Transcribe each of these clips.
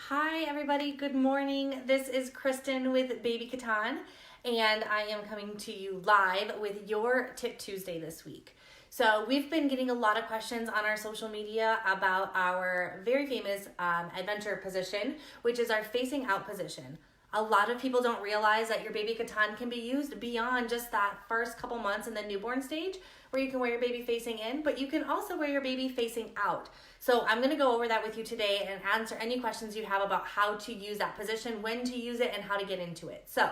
Hi everybody, good morning. This is Kristen with Baby Katan, and I am coming to you live with your Tip Tuesday this week. So we've been getting a lot of questions on our social media about our very famous adventure position, which is our facing out position. A lot of people don't realize that your Baby Katan can be used beyond just that first couple months in the newborn stage, where you can wear your baby facing in, but you can also wear your baby facing out. So I'm going to go over that with you today and answer any questions you have about how to use that position, when to use it, and how to get into it. So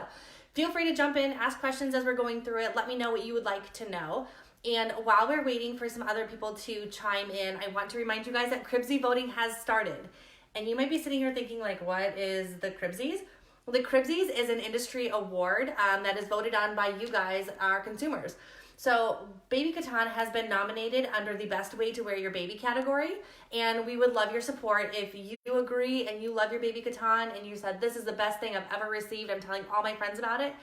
feel free to jump in, ask questions as we're going through it. Let me know what you would like to know. And while we're waiting for some other people to chime in, I want to remind you guys that Cribsy voting has started. And you might be sitting here thinking, like, what is the Cribsies? Well, the Cribsies is an industry award that is voted on by you guys, our consumers. So Baby Katan has been nominated under the Best Way to Wear Your Baby category, and we would love your support. If you agree and you love your Baby Katan and you said, this is the best thing I've ever received, I'm telling all my friends about it,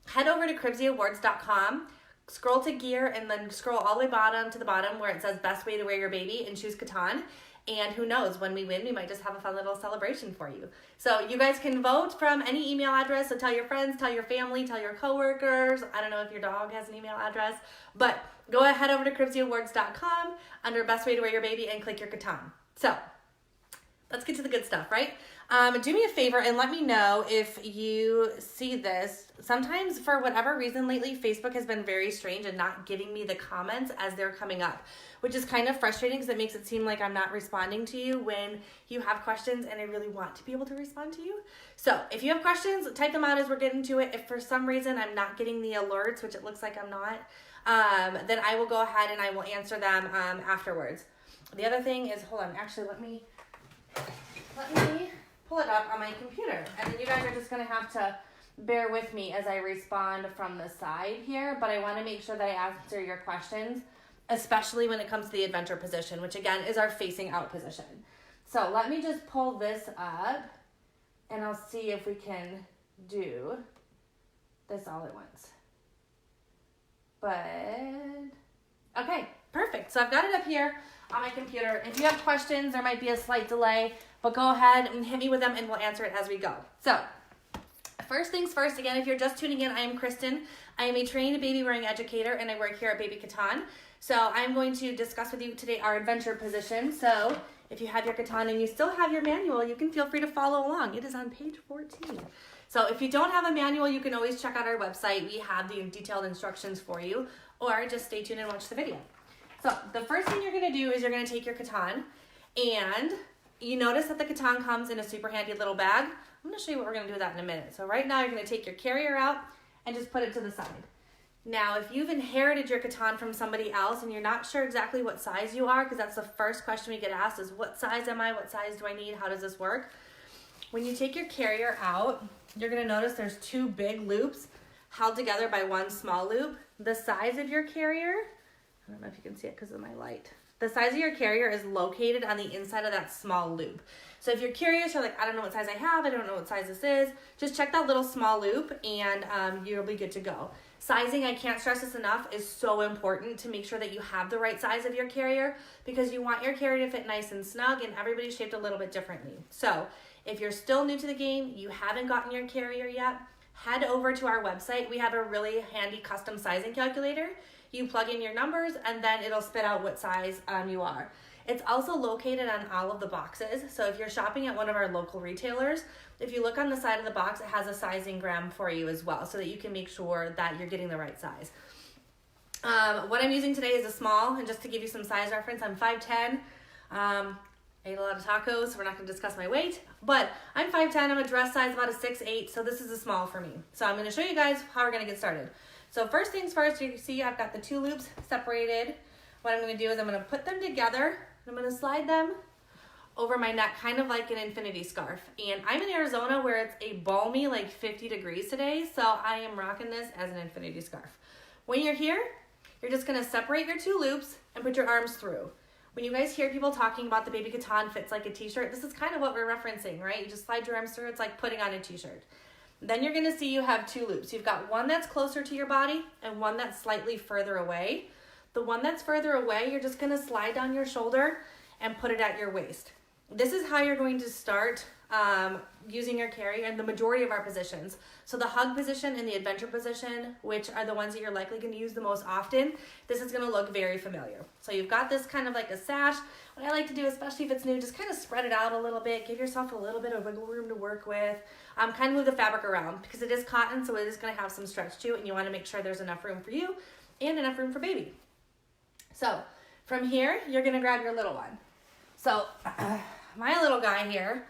head over to cribsyawards.com, scroll to gear, and then scroll all the way bottom to the bottom where it says Best Way to Wear Your Baby and choose Katan. And who knows, when we win, we might just have a fun little celebration for you. So you guys can vote from any email address. So tell your friends, tell your family, tell your coworkers. I don't know if your dog has an email address, but go ahead over to cribsyawards.com under Best Way to Wear Your Baby and click your Katan. So let's get to the good stuff, right? Do me a favor and let me know if you see this. Sometimes, for whatever reason lately, Facebook has been very strange and not giving me the comments as they're coming up, which is kind of frustrating because it makes it seem like I'm not responding to you when you have questions, and I really want to be able to respond to you. So if you have questions, type them out as we're getting to it. If for some reason I'm not getting the alerts, which it looks like I'm not, then I will go ahead and I will answer them afterwards. The other thing is, hold on, actually let me pull it up on my computer, and then you guys are just going to have to bear with me as I respond from the side here, but I want to make sure that I answer your questions, especially when it comes to the adventure position, which again is our facing out position. So let me just pull this up, and I'll see if we can do this all at once. But, okay, perfect. So I've got it up here on my computer. If you have questions, there might be a slight delay, but go ahead and hit me with them and we'll answer it as we go. So first things first, again, if you're just tuning in, I am Kristen. I am a trained baby wearing educator and I work here at Baby Katan. So I'm going to discuss with you today our adventure position. So if you have your Katan and you still have your manual, you can feel free to follow along. It is on page 14. So if you don't have a manual, you can always check out our website. We have the detailed instructions for you, or just stay tuned and watch the video. So the first thing you're going to do is you're going to take your Katan, and you notice that the Katan comes in a super handy little bag. I'm going to show you what we're going to do with that in a minute. So right now you're going to take your carrier out and just put it to the side. Now, if you've inherited your Katan from somebody else and you're not sure exactly what size you are, because that's the first question we get asked is, what size am I? What size do I need? How does this work? When you take your carrier out, you're going to notice there's two big loops held together by one small loop. The size of your carrier, I don't know if you can see it because of my light. The size of your carrier is located on the inside of that small loop. So if you're curious, you're like, I don't know what size I have, I don't know what size this is, just check that little small loop and you'll be good to go. Sizing, I can't stress this enough, is so important to make sure that you have the right size of your carrier, because you want your carrier to fit nice and snug, and everybody's shaped a little bit differently. So if you're still new to the game, you haven't gotten your carrier yet, head over to our website. We have a really handy custom sizing calculator. You plug in your numbers and then it'll spit out what size you are. It's also located on all of the boxes. So if you're shopping at one of our local retailers, if you look on the side of the box, it has a sizing gram for you as well, so that you can make sure that you're getting the right size. What I'm using today is a small, and just to give you some size reference, I'm 5'10". I ate a lot of tacos, so we're not going to discuss my weight, but I'm 5'10", I'm a dress size about a 6'8", so this is a small for me. So I'm going to show you guys how we're going to get started. So first things first, you see I've got the two loops separated. What I'm going to do is I'm going to put them together, and I'm going to slide them over my neck, kind of like an infinity scarf. And I'm in Arizona where it's a balmy, like 50 degrees today, so I am rocking this as an infinity scarf. When you're here, you're just going to separate your two loops and put your arms through. When you guys hear people talking about the Baby Katan fits like a t-shirt, this is kind of what we're referencing, right? You just slide your arms through, it's like putting on a t-shirt. Then you're gonna see you have two loops. You've got one that's closer to your body and one that's slightly further away. The one that's further away, you're just gonna slide down your shoulder and put it at your waist. This is how you're going to start using your carrier in the majority of our positions. So the hug position and the adventure position, which are the ones that you're likely going to use the most often, this is going to look very familiar. So you've got this kind of like a sash. What I like to do, especially if it's new, just kind of spread it out a little bit, give yourself a little bit of wiggle room to work with. Kind of move the fabric around because it is cotton, so it is going to have some stretch to it, and you want to make sure there's enough room for you and enough room for baby. So from here, you're going to grab your little one. So my little guy here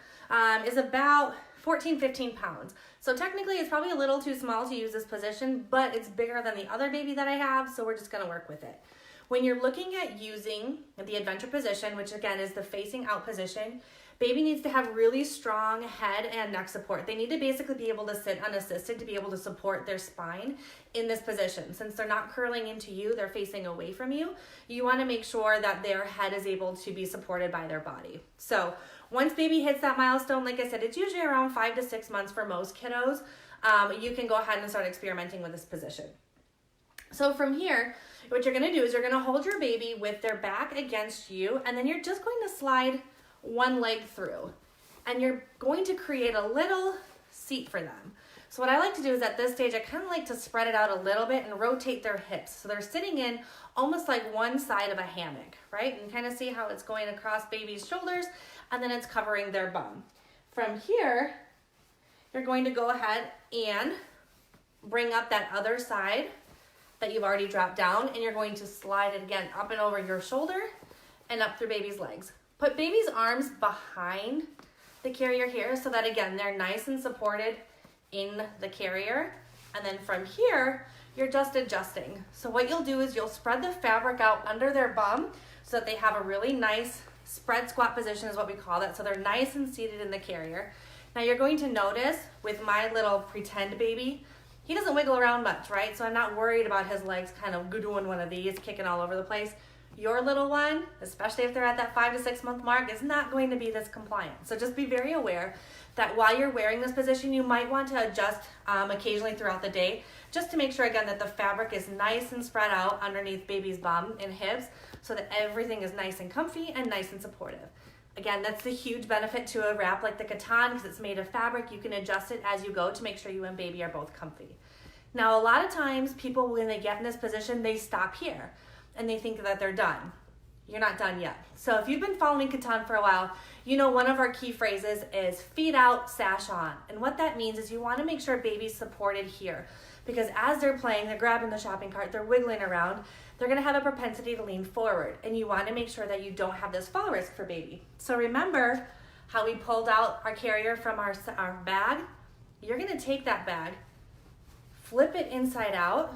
is about 14, 15 pounds. So technically it's probably a little too small to use this position, but it's bigger than the other baby that I have, so we're just gonna work with it. When you're looking at using the adventure position, which again is the facing out position, baby needs to have really strong head and neck support. They need to basically be able to sit unassisted to be able to support their spine in this position. Since they're not curling into you, they're facing away from you. You want to make sure that their head is able to be supported by their body. So once baby hits that milestone, like I said, it's usually around 5 to 6 months for most kiddos. You can go ahead and start experimenting with this position. So from here, what you're going to do is you're going to hold your baby with their back against you, and then you're just going to slide one leg through, and you're going to create a little seat for them. So what I like to do is at this stage, I kind of like to spread it out a little bit and rotate their hips. So they're sitting in almost like one side of a hammock, right? And kind of see how it's going across baby's shoulders, and then it's covering their bum. From here, you're going to go ahead and bring up that other side that you've already dropped down, and you're going to slide it again up and over your shoulder and up through baby's legs. Put baby's arms behind the carrier here so that, again, they're nice and supported in the carrier. And then from here, you're just adjusting. So what you'll do is you'll spread the fabric out under their bum so that they have a really nice spread squat position is what we call that. So they're nice and seated in the carrier. Now you're going to notice with my little pretend baby, he doesn't wiggle around much, right? So I'm not worried about his legs kind of doing one of these, kicking all over the place. Your little one, especially if they're at that 5 to 6 month mark, is not going to be this compliant. So just be very aware that while you're wearing this position, you might want to adjust occasionally throughout the day, just to make sure, again, that the fabric is nice and spread out underneath baby's bum and hips so that everything is nice and comfy and nice and supportive. Again, that's the huge benefit to a wrap like the Katan because it's made of fabric. You can adjust it as you go to make sure you and baby are both comfy. Now, a lot of times people, when they get in this position, they stop here and they think that they're done. You're not done yet. So if you've been following Katan for a while, you know one of our key phrases is feet out, sash on. And what that means is you want to make sure baby's supported here because as they're playing, they're grabbing the shopping cart, they're wiggling around, they're going to have a propensity to lean forward. And you want to make sure that you don't have this fall risk for baby. So remember how we pulled out our carrier from our bag? You're going to take that bag, flip it inside out,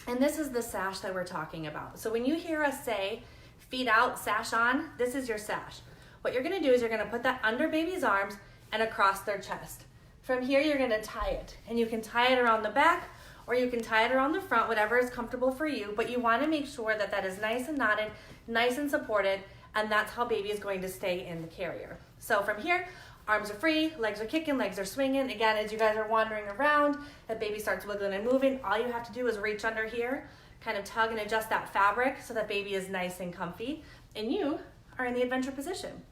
and this is the sash that we're talking about. So when you hear us say, feet out, sash on, this is your sash. What you're gonna do is you're gonna put that under baby's arms and across their chest. From here, you're gonna tie it. And you can tie it around the back or you can tie it around the front, whatever is comfortable for you, but you wanna make sure that that is nice and knotted, nice and supported, and that's how baby is going to stay in the carrier. So from here, arms are free, legs are kicking, legs are swinging. Again, as you guys are wandering around, that baby starts wiggling and moving, all you have to do is reach under here, kind of tug and adjust that fabric so that baby is nice and comfy, and you are in the adventure position.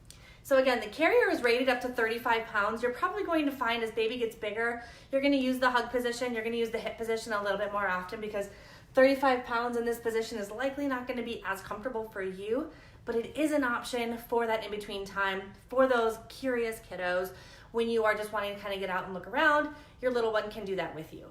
So again, the carrier is rated up to 35 pounds. You're probably going to find as baby gets bigger, you're gonna use the hug position, you're gonna use the hip position a little bit more often because 35 pounds in this position is likely not gonna be as comfortable for you, but it is an option for that in-between time for those curious kiddos. When you are just wanting to kind of get out and look around, your little one can do that with you.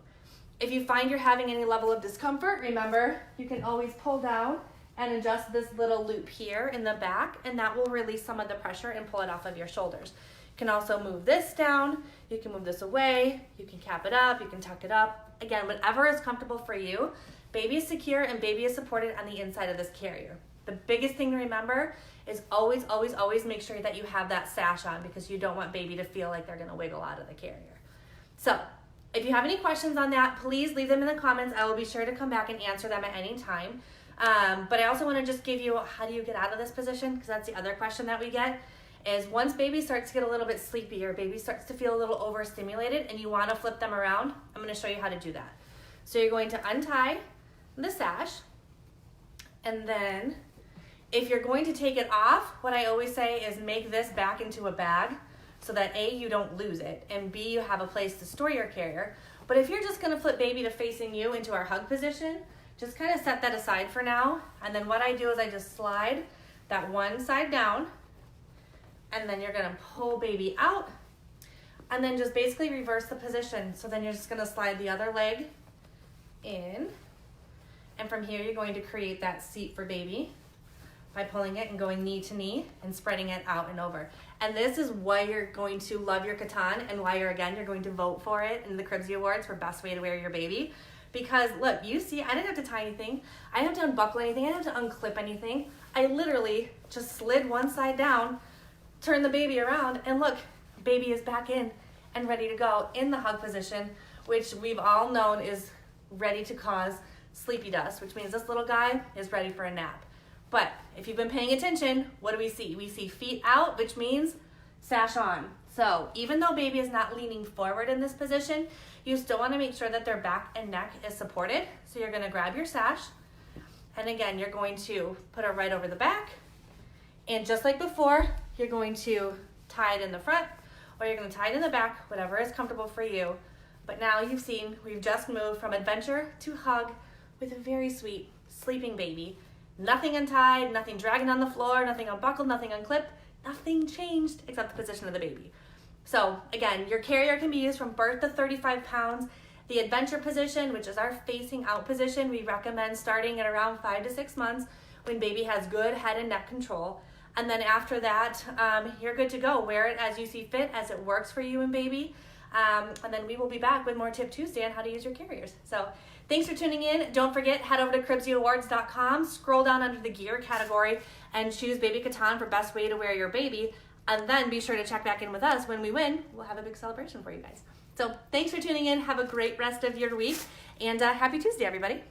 If you find you're having any level of discomfort, remember, you can always pull down and adjust this little loop here in the back, and that will release some of the pressure and pull it off of your shoulders. You can also move this down, you can move this away, you can cap it up, you can tuck it up. Again, whatever is comfortable for you. Baby is secure and baby is supported on the inside of this carrier. The biggest thing to remember is always, always, always make sure that you have that sash on because you don't want baby to feel like they're gonna wiggle out of the carrier. So if you have any questions on that, please leave them in the comments. I will be sure to come back and answer them at any time. But I also wanna just give you, how do you get out of this position? Because that's the other question that we get, is once baby starts to get a little bit sleepy or baby starts to feel a little overstimulated and you wanna flip them around, I'm gonna show you how to do that. So you're going to untie the sash, and then if you're going to take it off, what I always say is make this back into a bag. so that A, you don't lose it, and B, you have a place to store your carrier. But if you're just gonna flip baby to facing you into our hug position, just kind of set that aside for now. And then what I do is I just slide that one side down, and then you're gonna pull baby out, and then just basically reverse the position. So then you're just gonna slide the other leg in, and from here you're going to create that seat for baby by pulling it and going knee to knee and spreading it out and over. And this is why you're going to love your Katan, and why you're going to vote for it in the Cribsy Awards for best way to wear your baby. Because look, you see, I didn't have to tie anything. I didn't have to unbuckle anything. I didn't have to unclip anything. I literally just slid one side down, turned the baby around, and look, baby is back in and ready to go in the hug position, which we've all known is ready to cause sleepy dust, which means this little guy is ready for a nap. But if you've been paying attention, what do we see? We see feet out, which means sash on. So even though baby is not leaning forward in this position, you still want to make sure that their back and neck is supported. So you're going to grab your sash, and again, you're going to put it right over the back. And just like before, you're going to tie it in the front, or you're going to tie it in the back, whatever is comfortable for you. But now you've seen, we've just moved from adventure to hug with a very sweet sleeping baby. Nothing untied, nothing dragging on the floor, nothing unbuckled, nothing unclipped, nothing changed except the position of the baby. So again, your carrier can be used from birth to 35 pounds. The adventure position, which is our facing out position, we recommend starting at around 5 to 6 months when baby has good head and neck control. And then after that, you're good to go. Wear it as you see fit, as it works for you and baby. And then we will be back with more Tip Tuesday on how to use your carriers. So thanks for tuning in. Don't forget, head over to CribsyAwards.com, scroll down under the gear category, and choose Baby Katan for best way to wear your baby. And then be sure to check back in with us when we win. We'll have a big celebration for you guys. So thanks for tuning in. Have a great rest of your week, and happy Tuesday, everybody.